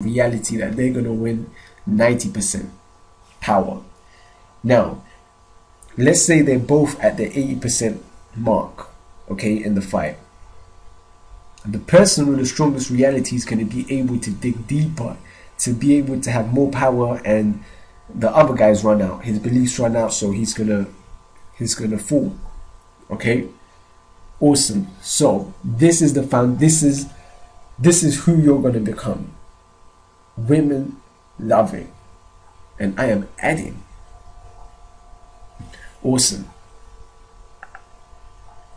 reality that they're going to win 90% power. Now, let's say they're both at the 80% mark, okay, in the fight. The person with the strongest reality is going to be able to dig deeper, to be able to have more power, and the other guys run out. His beliefs run out, so he's gonna fall. Okay, awesome. So this is the this is who you're gonna become. Women loving, and I am adding. Awesome.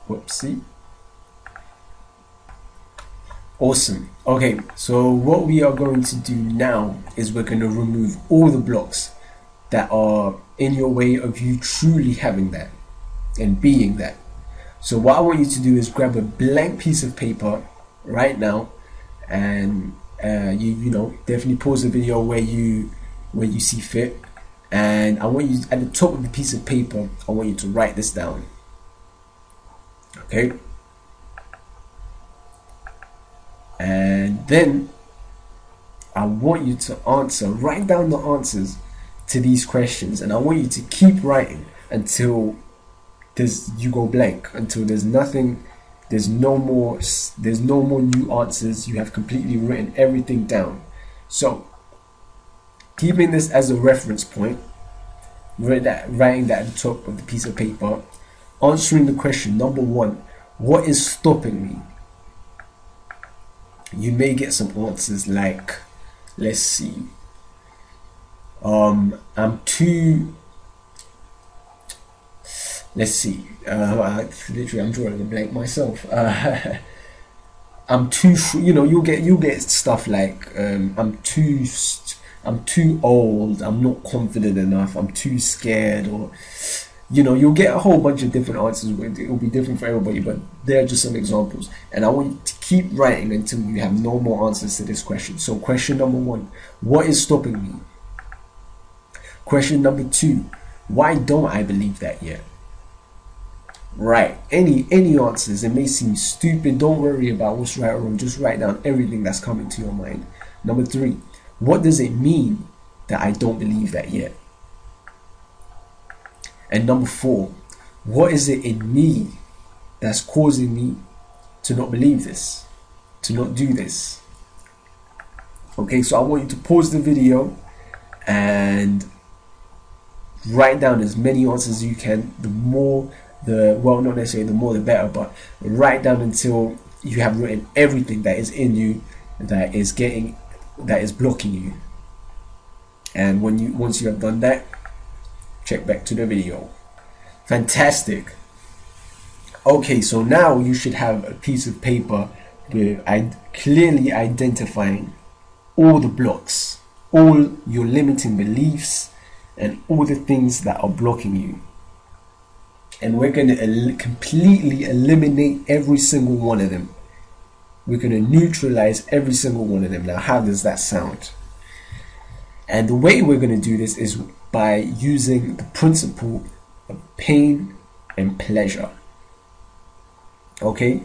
Whoopsie. Awesome. Okay, so what we are going to do now is we're going to remove all the blocks that are in your way of you truly having that and being that. So what I want you to do is grab a blank piece of paper right now, and you know, definitely pause the video where you see fit, and I want you, at the top of the piece of paper, I want you to write this down. Okay. And then I want you to write down the answers to these questions, and I want you to keep writing until you go blank, until there's nothing, there's no more new answers. You have completely written everything down. So keeping this as a reference point, writing that at the top of the piece of paper, answering the question number 1, what is stopping me? You may get some answers like, let's see, I'm too, let's see, literally I'm drawing a blank myself. I'm too, you know, you'll get stuff like, I'm too old, I'm not confident enough, I'm too scared, or, you know, you'll get a whole bunch of different answers. It will be different for everybody, but they're just some examples. And I want you to keep writing until you have no more answers to this question. So question number 1, what is stopping me? Question number 2, why don't I believe that yet? Right, any answers. It may seem stupid, don't worry about what's right or wrong, just write down everything that's coming to your mind. Number 3, what does it mean that I don't believe that yet? And number 4, what is it in me that's causing me to not believe this, to not do this? Okay, so I want you to pause the video and write down as many answers as you can. Well, not necessarily the more the better, but write down until you have written everything that is in you that is blocking you. And once you have done that, check back to the video. Fantastic. Okay, so now you should have a piece of paper with clearly identifying all the blocks, all your limiting beliefs, and all the things that are blocking you. And we're going to completely eliminate every single one of them. We're going to neutralize every single one of them. Now, how does that sound? And the way we're going to do this is by using the principle of pain and pleasure. Okay,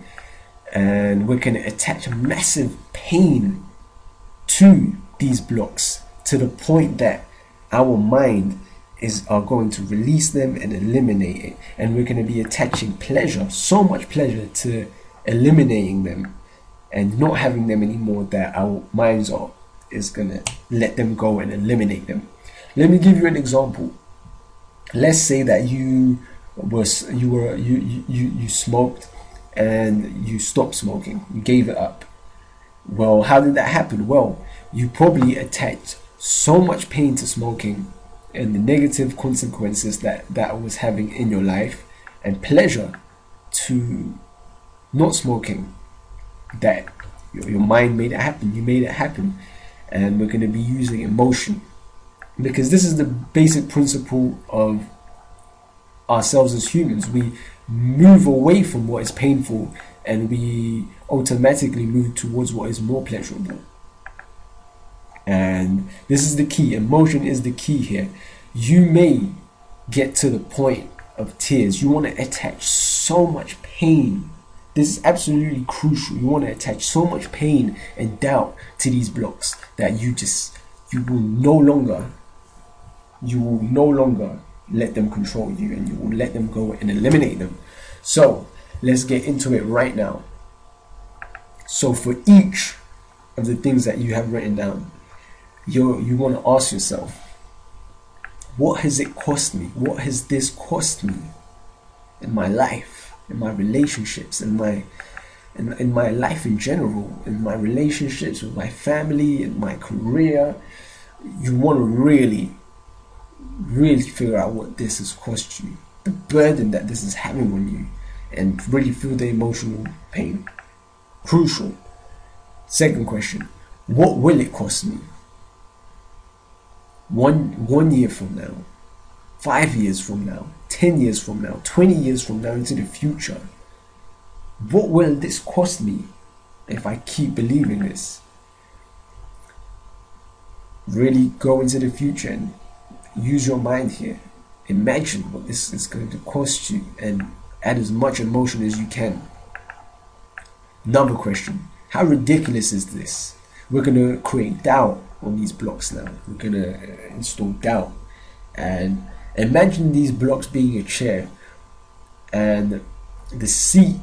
and we're going to attach massive pain to these blocks to the point that our mind are going to release them and eliminate it. And we're going to be attaching pleasure, so much pleasure, to eliminating them and not having them anymore, that our minds is going to let them go and eliminate them. Let me give you an example. Let's say that you smoked and you stopped smoking, you gave it up. Well, how did that happen? Well, you probably attached so much pain to smoking and the negative consequences that was having in your life, and pleasure to not smoking, that your mind made it happen. You made it happen. And we're going to be using emotion, because this is the basic principle of ourselves as humans. We move away from what is painful and we automatically move towards what is more pleasurable. And this is the key. Emotion is the key here. You may get to the point of tears. You want to attach so much pain This is absolutely crucial. You want to attach so much pain and doubt to these blocks that you will no longer let them control you, and you will let them go and eliminate them. So let's get into it right now. So for each of the things that you have written down, you want to ask yourself, what has it cost me? What has this cost me in my life, in my relationships, in my life in general, in my relationships with my family, in my career? You want to really figure out what this has cost you, the burden that this is having on you, and really feel the emotional pain. Crucial. Second question, what will it cost me? One year from now, 5 years from now, 10 years from now, 20 years from now into the future. What will this cost me if I keep believing this? Really go into the future and use your mind here. Imagine what this is going to cost you and add as much emotion as you can. Another question, how ridiculous is this? We're going to create doubt on these blocks now. We're going to install doubt. And imagine these blocks being a chair, and the seat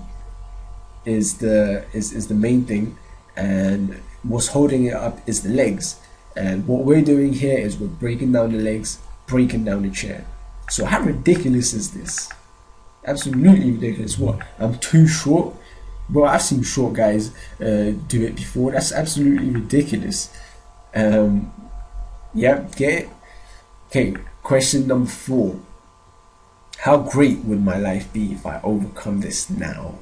is the main thing, and what's holding it up is the legs. And what we're doing here is we're breaking down the legs, breaking down the chair. So how ridiculous is this? Absolutely ridiculous. What? I'm too short? Well, I've seen short guys do it before. That's absolutely ridiculous. Yeah, get it? Okay, question number 4. How great would my life be if I overcome this now?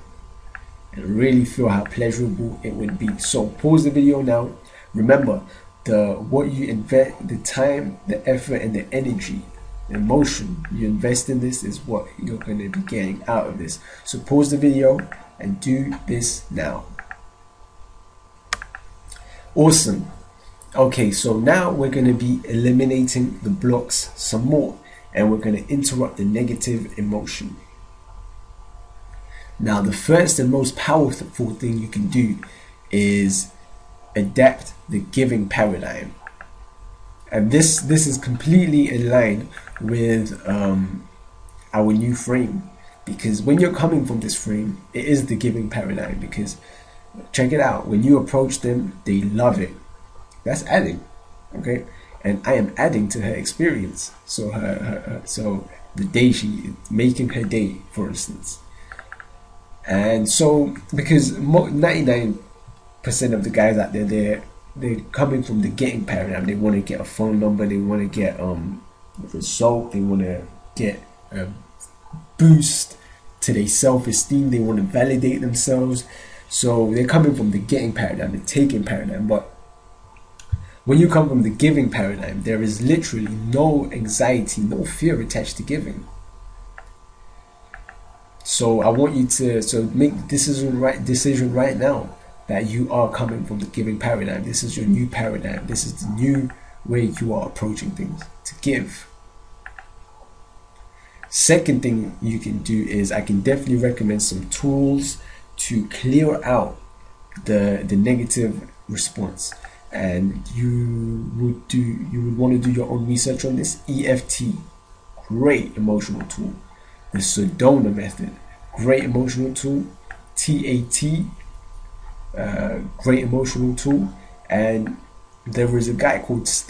And really feel how pleasurable it would be. So pause the video now. Remember, what you invest, the time, the effort, and the energy, the emotion you invest in this is what you're going to be getting out of this. So pause the video and do this now. Awesome. Okay, so now we're going to be eliminating the blocks some more, and we're going to interrupt the negative emotion. Now, the first and most powerful thing you can do is adapt the giving paradigm, and this is completely in line with our new frame, because when you're coming from this frame, it is the giving paradigm. Because check it out, when you approach them, they love it. That's adding, okay? And I am adding to her experience. So so the day she making her day, for instance. And so because 99% of the guys out there, they're coming from the getting paradigm. They want to get a phone number, they want to get a result, they want to get a boost to their self-esteem, they want to validate themselves. So they're coming from the getting paradigm, the taking paradigm. But when you come from the giving paradigm, there is literally no anxiety, no fear attached to giving. So I want you to make the decision right now that you are coming from the giving paradigm. This is your new paradigm. This is the new way you are approaching things, to give. Second thing you can do is, I can definitely recommend some tools to clear out the negative response. And you would want to do your own research on this. EFT, great emotional tool. The Sedona method, great emotional tool. TAT, great emotional tool. And there is a guy called Steve